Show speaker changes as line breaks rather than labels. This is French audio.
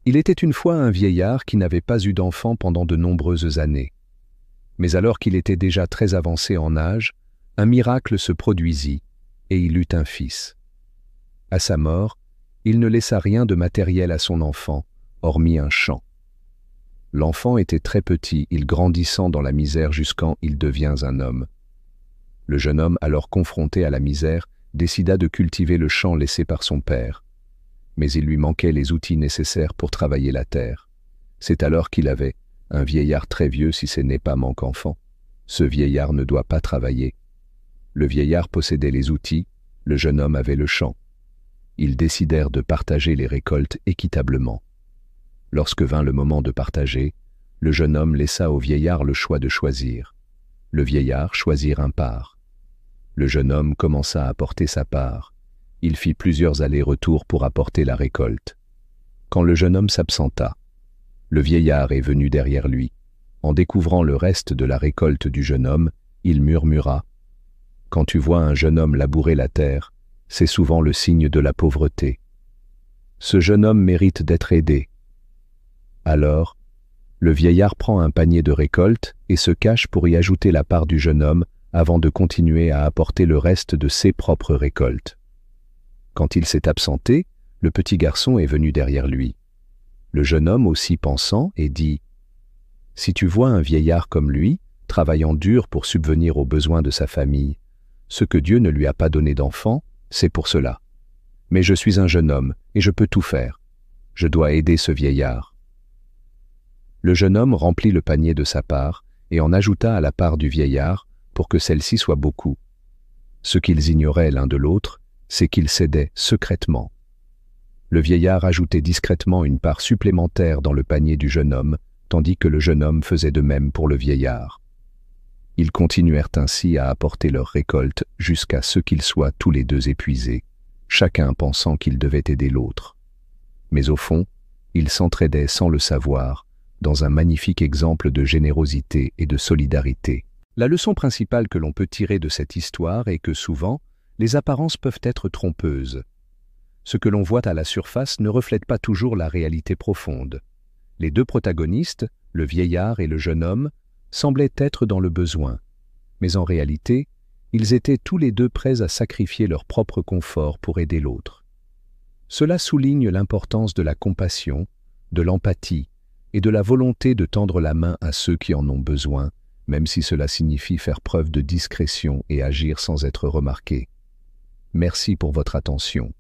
Il était une fois un vieillard qui n'avait pas eu d'enfant pendant de nombreuses années. Mais alors qu'il était déjà très avancé en âge, un miracle se produisit, et il eut un fils. À sa mort, il ne laissa rien de matériel à son enfant, hormis un champ. L'enfant était très petit, il grandissant dans la misère jusqu'en il devient un homme. Le jeune homme, alors confronté à la misère, décida de cultiver le champ laissé par son père. Mais il lui manquait les outils nécessaires pour travailler la terre. C'est alors qu'il avait un vieillard très vieux si ce n'est pas manque enfant. Ce vieillard ne doit pas travailler. Le vieillard possédait les outils, le jeune homme avait le champ. Ils décidèrent de partager les récoltes équitablement. Lorsque vint le moment de partager, le jeune homme laissa au vieillard le choix de choisir. Le vieillard choisit un part. Le jeune homme commença à apporter sa part. Il fit plusieurs allers-retours pour apporter la récolte. Quand le jeune homme s'absenta, le vieillard est venu derrière lui. En découvrant le reste de la récolte du jeune homme, il murmura « Quand tu vois un jeune homme labourer la terre, c'est souvent le signe de la pauvreté. Ce jeune homme mérite d'être aidé. » Alors, le vieillard prend un panier de récolte et se cache pour y ajouter la part du jeune homme avant de continuer à apporter le reste de ses propres récoltes. Quand il s'est absenté, le petit garçon est venu derrière lui. Le jeune homme aussi pensant et dit « Si tu vois un vieillard comme lui, travaillant dur pour subvenir aux besoins de sa famille, ce que Dieu ne lui a pas donné d'enfant, c'est pour cela. Mais je suis un jeune homme et je peux tout faire. Je dois aider ce vieillard. » Le jeune homme remplit le panier de sa part et en ajouta à la part du vieillard pour que celle-ci soit beaucoup. Ce qu'ils ignoraient l'un de l'autre, c'est qu'ils s'aidaient secrètement. Le vieillard ajoutait discrètement une part supplémentaire dans le panier du jeune homme, tandis que le jeune homme faisait de même pour le vieillard. Ils continuèrent ainsi à apporter leur récolte jusqu'à ce qu'ils soient tous les deux épuisés, chacun pensant qu'il devait aider l'autre. Mais au fond, ils s'entraidaient sans le savoir, dans un magnifique exemple de générosité et de solidarité. La leçon principale que l'on peut tirer de cette histoire est que souvent, les apparences peuvent être trompeuses. Ce que l'on voit à la surface ne reflète pas toujours la réalité profonde. Les deux protagonistes, le vieillard et le jeune homme, semblaient être dans le besoin. Mais en réalité, ils étaient tous les deux prêts à sacrifier leur propre confort pour aider l'autre. Cela souligne l'importance de la compassion, de l'empathie et de la volonté de tendre la main à ceux qui en ont besoin, même si cela signifie faire preuve de discrétion et agir sans être remarqué. Merci pour votre attention.